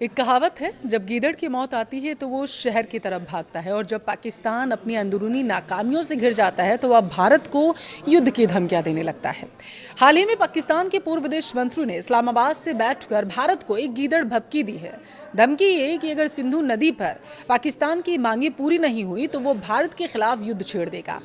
एक कहावत है, जब गीदड़ की मौत आती है तो वो शहर की तरफ भागता है और जब पाकिस्तान अपनी अंदरूनी नाकामियों से घिर जाता है तो वह भारत को युद्ध की धमकियां देने लगता है। हाल ही में पाकिस्तान के पूर्व विदेश मंत्री ने इस्लामाबाद से बैठकर भारत को एक गीदड़ भभकी दी है। धमकी ये कि अगर सिंधु नदी पर पाकिस्तान की मांगे पूरी नहीं हुई तो वो भारत के खिलाफ युद्ध छेड़ देगा।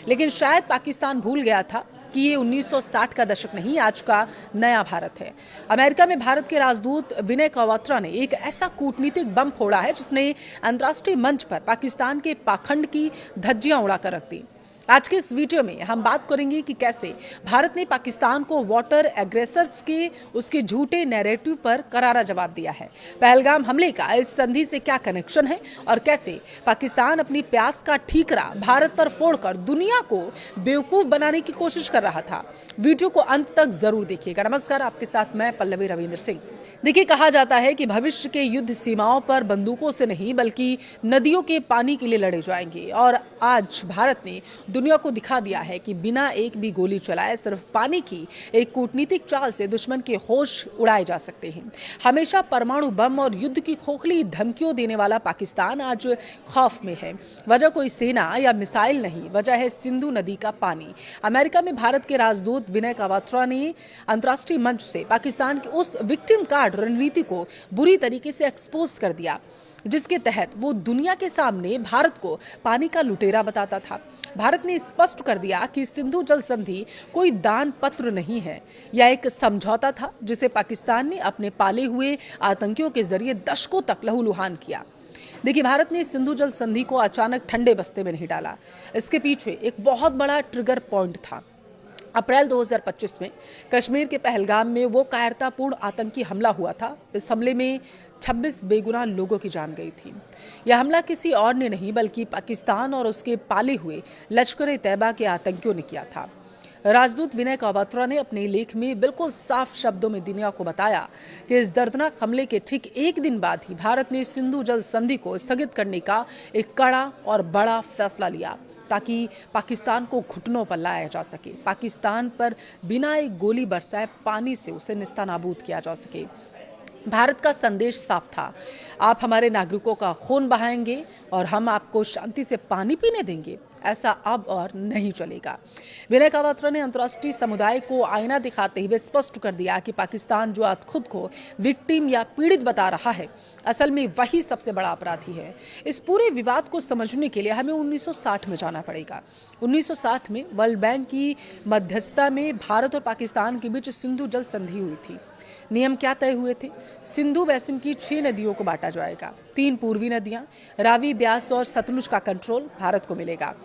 लेकिन शायद पाकिस्तान भूल गया था कि ये 1960 का दशक नहीं, आज का नया भारत है। अमेरिका में भारत के राजदूत विनय क्वात्रा ने एक ऐसा कूटनीतिक बम फोड़ा है जिसने अंतर्राष्ट्रीय मंच पर पाकिस्तान के पाखंड की धज्जियां उड़ाकर रख दी। आज के इस वीडियो में हम बात करेंगे कि कैसे भारत ने पाकिस्तान को वाटर एग्रेसर्स के उसके झूठे नैरेटिव पर करारा जवाब दिया है। पहलगाम हमले का इस संधि से क्या कनेक्शन है और कैसे पाकिस्तान अपनी प्यास का ठीकरा भारत पर फोड़कर दुनिया को बेवकूफ बनाने की कोशिश कर रहा था। वीडियो को अंत तक जरूर देखिएगा। नमस्कार, आपके साथ मैं पल्लवी रविंद्र सिंह। देखिए, कहा जाता है कि भविष्य के युद्ध सीमाओं पर बंदूकों से नहीं बल्कि नदियों के पानी के लिए लड़े जाएंगे और आज भारत ने दुनिया को दिखा दिया है कि बिना एक भी गोली चलाए सिर्फ पानी की एक कूटनीतिक चाल से दुश्मन के होश उड़ाए जा सकते हैं। हमेशा परमाणु बम और युद्ध की खोखली धमकियों देने वाला पाकिस्तान आज खौफ में है। वजह कोई सेना या मिसाइल नहीं, वजह है सिंधु नदी का पानी। अमेरिका में भारत के राजदूत विनय क्वात्रा ने अंतर्राष्ट्रीय मंच से पाकिस्तान की उस विक्टिम कार्ड रणनीति को बुरी तरीके से एक्सपोज कर दिया, जिसके तहत वो दुनिया के सामने भारत को पानी का लुटेरा बताता था। भारत ने स्पष्ट कर दिया कि सिंधु जल संधि कोई दान पत्र नहीं है, यह एक समझौता था जिसे पाकिस्तान ने अपने पाले हुए आतंकियों के जरिए दशकों तक लहूलुहान किया। देखिए, भारत ने सिंधु जल संधि को अचानक ठंडे बस्ते में नहीं डाला। इसके पीछे एक बहुत बड़ा ट्रिगर पॉइंट था। अप्रैल 2025 में कश्मीर के पहलगाम में वो कायरतापूर्ण आतंकी हमला हुआ था। इस हमले में 26 बेगुनाह लोगों की जान गई थी। यह हमला किसी और ने नहीं बल्कि पाकिस्तान और उसके पाले हुए लश्कर-ए-तैयबा के आतंकियों ने किया था। राजदूत विनय क्वात्रा ने अपने लेख में बिल्कुल साफ शब्दों में दुनिया को बताया कि इस दर्दनाक हमले के ठीक एक दिन बाद ही भारत ने सिंधु जल संधि को स्थगित करने का एक कड़ा और बड़ा फैसला लिया ताकि पाकिस्तान को घुटनों पर लाया जा सके, पाकिस्तान पर बिना एक गोली बरसाए पानी से उसे निस्तानाबूद किया जा सके। भारत का संदेश साफ था, आप हमारे नागरिकों का खून बहाएंगे और हम आपको शांति से पानी पीने देंगे, ऐसा अब और नहीं चलेगा। विनय क्वात्रा ने अंतर्राष्ट्रीय समुदाय को आईना दिखाते हुए स्पष्ट कर दिया कि पाकिस्तान जो आज खुद को विक्टिम या पीड़ित बता रहा है, असल में वही सबसे बड़ा अपराधी है। इस पूरे विवाद को समझने के लिए हमें 1960 में जाना पड़ेगा। 1960 में वर्ल्ड बैंक की मध्यस्थता में भारत और पाकिस्तान के बीच सिंधु जल संधि हुई थी। नियम क्या तय हुए थे? सिंधु बेसिन की 6 नदियों को बांटा जाएगा। 3 पूर्वी नदियां रावी, ब्यास और सतलुज का कंट्रोल भारत को मिलेगा।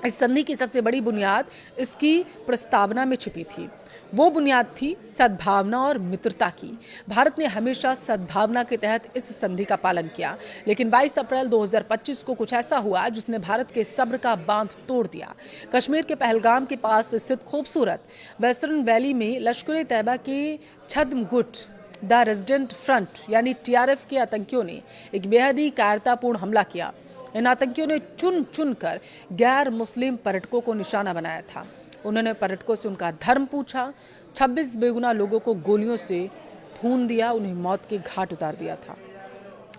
इस संधि की सबसे बड़ी बुनियाद इसकी प्रस्तावना में छिपी थी। वो बुनियाद थी सद्भावना और मित्रता की। भारत ने हमेशा सद्भावना के तहत इस संधि का पालन किया, लेकिन 22 अप्रैल 2025 को कुछ ऐसा हुआ जिसने भारत के सब्र का बांध तोड़ दिया। कश्मीर के पहलगाम के पास स्थित खूबसूरत वेस्टर्न वैली में लश्कर-ए-तैयबा के छद्म गुट द रेजिडेंट फ्रंट यानी TRF के आतंकियों ने एक बेहद ही कायरतापूर्ण हमला किया। इन आतंकियों ने चुन चुन कर गैर मुस्लिम पर्यटकों को निशाना बनाया था। उन्होंने पर्यटकों से उनका धर्म पूछा। 26 बेगुनाह लोगों को गोलियों से भून दिया, उन्हें मौत के घाट उतार दिया था।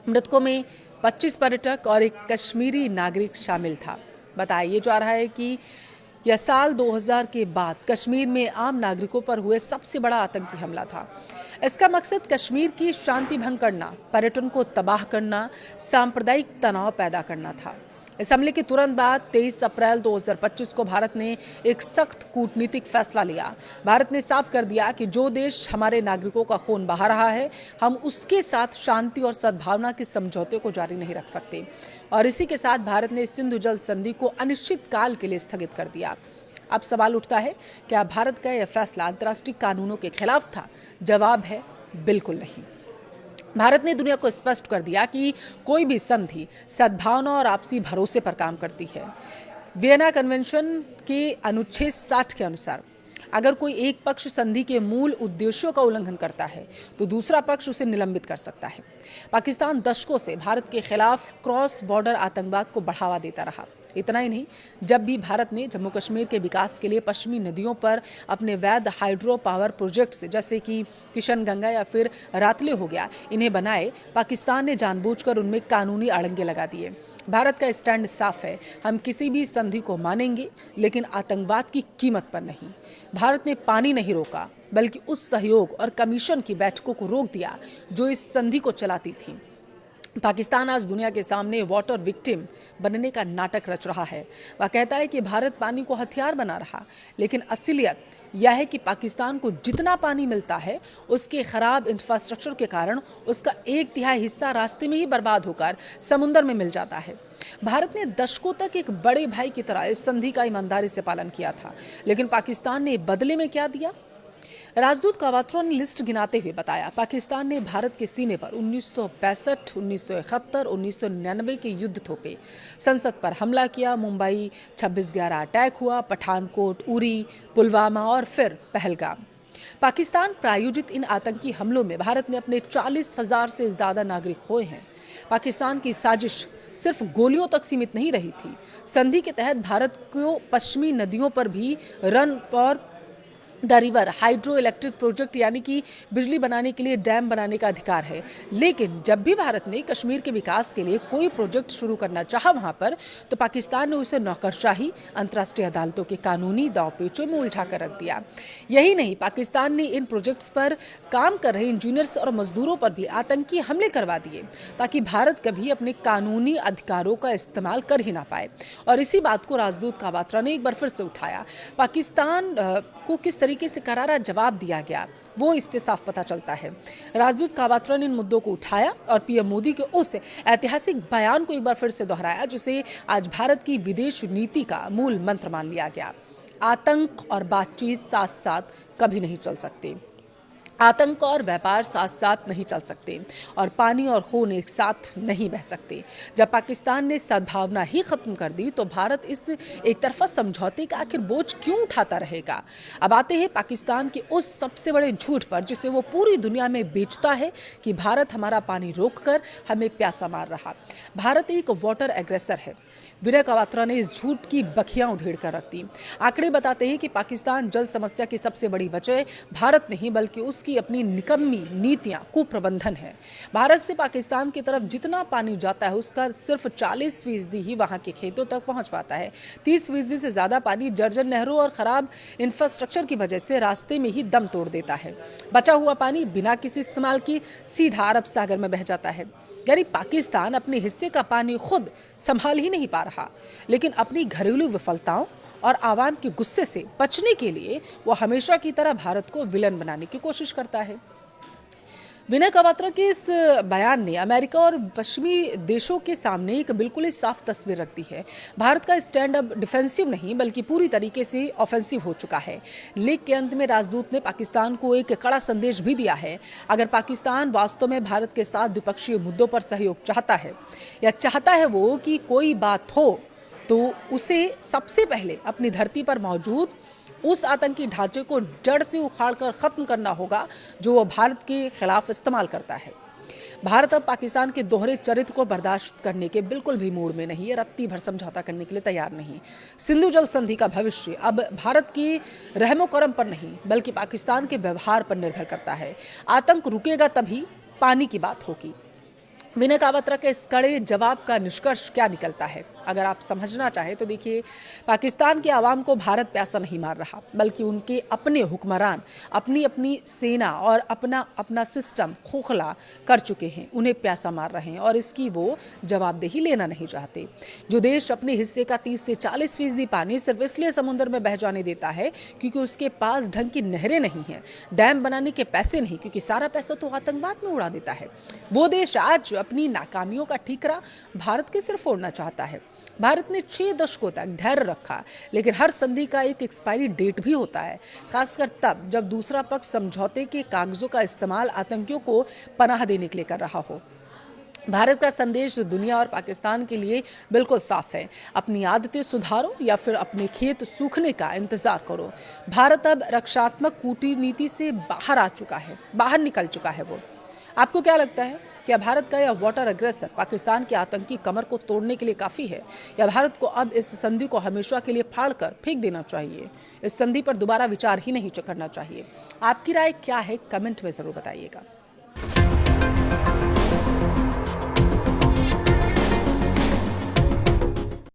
मृतकों में 25 पर्यटक और एक कश्मीरी नागरिक शामिल था। बताया जा रहा है कि यह साल 2000 के बाद कश्मीर में आम नागरिकों पर हुए सबसे बड़ा आतंकी हमला था। इसका मकसद कश्मीर की शांति भंग करना, पर्यटन को तबाह करना, सांप्रदायिक तनाव पैदा करना था। इस हमले के तुरंत बाद 23 अप्रैल 2025 को भारत ने एक सख्त कूटनीतिक फैसला लिया। भारत ने साफ कर दिया कि जो देश हमारे नागरिकों का खून बहा रहा है, हम उसके साथ शांति और सद्भावना के समझौते को जारी नहीं रख सकते। और इसी के साथ भारत ने सिंधु जल संधि को अनिश्चित काल के लिए स्थगित कर दिया। अब सवाल उठता है, क्या भारत का यह फैसला अंतर्राष्ट्रीय कानूनों के खिलाफ था? जवाब है बिल्कुल नहीं। भारत ने दुनिया को स्पष्ट कर दिया कि कोई भी संधि सद्भावना और आपसी भरोसे पर काम करती है। वियना कन्वेंशन के अनुच्छेद 60 के अनुसार अगर कोई एक पक्ष संधि के मूल उद्देश्यों का उल्लंघन करता है तो दूसरा पक्ष उसे निलंबित कर सकता है। पाकिस्तान दशकों से भारत के खिलाफ क्रॉस बॉर्डर आतंकवाद को बढ़ावा देता रहा। इतना ही नहीं, जब भी भारत ने जम्मू कश्मीर के विकास के लिए पश्चिमी नदियों पर अपने वैध हाइड्रो पावर प्रोजेक्ट्स जैसे कि किशन गंगा या फिर रातले हो गया इन्हें बनाए, पाकिस्तान ने जानबूझकर उनमें कानूनी अड़ंगे लगा दिए। भारत का स्टैंड साफ है, हम किसी भी संधि को मानेंगे लेकिन आतंकवाद की कीमत पर नहीं। भारत ने पानी नहीं रोका बल्कि उस सहयोग और कमीशन की बैठकों को रोक दिया जो इस संधि को चलाती थी। पाकिस्तान आज दुनिया के सामने वाटर विक्टिम बनने का नाटक रच रहा है। वह कहता है कि भारत पानी को हथियार बना रहा, लेकिन असलियत यह है कि पाकिस्तान को जितना पानी मिलता है उसके खराब इंफ्रास्ट्रक्चर के कारण उसका 1/3 हिस्सा रास्ते में ही बर्बाद होकर समुद्र में मिल जाता है। भारत ने दशकों तक एक बड़े भाई की तरह इस संधि का ईमानदारी से पालन किया था, लेकिन पाकिस्तान ने बदले में क्या दिया? राजदूत कावात्रो ने लिस्ट गिनाते हुए बताया, पाकिस्तान ने भारत के सीने पर 1965, 1971, 1999 के युद्ध थोपे, संसद पर हमला किया, मुंबई 26/11 अटैक हुआ, पठानकोट, उरी, पुलवामा और फिर पहलगाम। पाकिस्तान प्रायोजित इन आतंकी हमलों में भारत ने अपने 40,000 से ज्यादा नागरिक खोए हैं। पाकिस्तान की साजिश सिर्फ गोलियों तक सीमित नहीं रही थी। संधि के तहत भारत को पश्चिमी नदियों पर भी run for the river hydro electric project यानी कि बिजली बनाने के लिए डैम बनाने का अधिकार है। लेकिन जब भी भारत ने कश्मीर के विकास के लिए कोई प्रोजेक्ट शुरू करना चाहा वहां पर, तो पाकिस्तान ने उसे नौकरशाही, अंतर्राष्ट्रीय अदालतों के कानूनी दांवपेचों में उलझा कर रख दिया। यही नहीं, पाकिस्तान ने इन प्रोजेक्ट्स पर काम कर रहे इंजीनियर्स और मजदूरों पर भी आतंकी हमले करवा दिए ताकि भारत कभी अपने कानूनी अधिकारों का इस्तेमाल कर ही ना पाए। और इसी बात को राजदूत कावात्रा ने एक बार फिर से उठाया। पाकिस्तान को किस तरीके से करारा जवाब दिया गया वो इससे साफ पता चलता है। राजदूत कावात्रा ने इन मुद्दों को उठाया और पीएम मोदी के उस ऐतिहासिक बयान को एक बार फिर से दोहराया जिसे आज भारत की विदेश नीति का मूल मंत्र मान लिया गया। आतंक और बातचीत साथ साथ कभी नहीं चल सकते। आतंक और व्यापार साथ साथ नहीं चल सकते और पानी और खून एक साथ नहीं बह सकते। जब पाकिस्तान ने सद्भावना ही खत्म कर दी तो भारत इस एक तरफा समझौते का आखिर बोझ क्यों उठाता रहेगा? अब आते हैं पाकिस्तान के उस सबसे बड़े झूठ पर जिसे वो पूरी दुनिया में बेचता है कि भारत हमारा पानी रोककर हमें प्यासा मार रहा। भारत एक वाटर एग्रेसर है। विनय कावात्रा ने इस झूठ की बखियां उधेड़ कर रख दी। आंकड़े बताते हैं कि पाकिस्तान जल समस्या की सबसे बड़ी वजह भारत नहीं बल्कि उसकी अपनी निकम्मी नीतियां, कुप्रबंधन है। भारत से पाकिस्तान की तरफ जितना पानी जाता है उसका सिर्फ 40% ही वहां के खेतों तक पहुंच पाता है। 30% से ज्यादा पानी जर्जर नहरों और खराब इंफ्रास्ट्रक्चर की वजह से रास्ते में ही दम तोड़ देता है। बचा हुआ पानी बिना किसी इस्तेमाल की सीधा अरब सागर में बह जाता है। यानी पाकिस्तान अपने हिस्से का पानी खुद संभाल ही नहीं पा रहा, लेकिन अपनी घरेलू विफलताओं और आवाम के गुस्से से बचने के लिए वो हमेशा की तरह भारत को विलन बनाने की कोशिश करता है। विनय कावात्रा के इस बयान ने अमेरिका और पश्चिमी देशों के सामने एक बिल्कुल ही साफ तस्वीर रखती है। भारत का स्टैंड अब डिफेंसिव नहीं बल्कि पूरी तरीके से ऑफेंसिव हो चुका है। लेख के अंत में राजदूत ने पाकिस्तान को एक कड़ा संदेश भी दिया है। अगर पाकिस्तान वास्तव में भारत के साथ द्विपक्षीय मुद्दों पर सहयोग चाहता है या चाहता है वो कि कोई बात हो, तो उसे सबसे पहले अपनी धरती पर मौजूद उस आतंकी ढांचे को जड़ से उखाड़कर खत्म करना होगा जो वो भारत के खिलाफ इस्तेमाल करता है। भारत अब पाकिस्तान के दोहरे चरित्र को बर्दाश्त करने के बिल्कुल भी मूड में नहीं है, रत्ती भर समझौता करने के लिए तैयार नहीं। सिंधु जल संधि का भविष्य अब भारत के रहमो करम पर नहीं बल्कि पाकिस्तान के व्यवहार पर निर्भर करता है। आतंक रुकेगा तभी पानी की बात होगी। विनय कावात्रा के इस कड़े जवाब का निष्कर्ष क्या निकलता है? अगर आप समझना चाहें तो देखिए, पाकिस्तान के आवाम को भारत प्यासा नहीं मार रहा बल्कि उनके अपने हुक्मरान अपनी अपनी सेना और अपना अपना सिस्टम खोखला कर चुके हैं, उन्हें प्यासा मार रहे हैं और इसकी वो जवाबदेही लेना नहीं चाहते। जो देश अपने हिस्से का 30 से 40% पानी सिर्फ इसलिए समुद्र में बह जाने देता है क्योंकि उसके पास ढंग की नहरें नहीं हैं, डैम बनाने के पैसे नहीं, क्योंकि सारा पैसा तो आतंकवाद में उड़ा देता है, वो देश आज अपनी नाकामियों का ठीकरा भारत के सिर फोड़ना चाहता है। भारत ने 6 दशकों तक धैर्य रखा, लेकिन हर संधि का एक एक्सपायरी डेट भी होता है, खासकर तब जब दूसरा पक्ष समझौते के कागजों का इस्तेमाल आतंकियों को पनाह देने के लिए कर रहा हो। भारत का संदेश दुनिया और पाकिस्तान के लिए बिल्कुल साफ है, अपनी आदतें सुधारो या फिर अपने खेत सूखने का इंतजार करो। भारत अब रक्षात्मक कूटनीति से बाहर आ चुका है, बाहर निकल चुका है। वो आपको क्या लगता है? क्या भारत का यह वाटर अग्रेसर पाकिस्तान के आतंकी कमर को तोड़ने के लिए काफ़ी है, या भारत को अब इस संधि को हमेशा के लिए फाड़कर फेंक देना चाहिए? इस संधि पर दोबारा विचार ही नहीं करना चाहिए? आपकी राय क्या है, कमेंट में ज़रूर बताइएगा।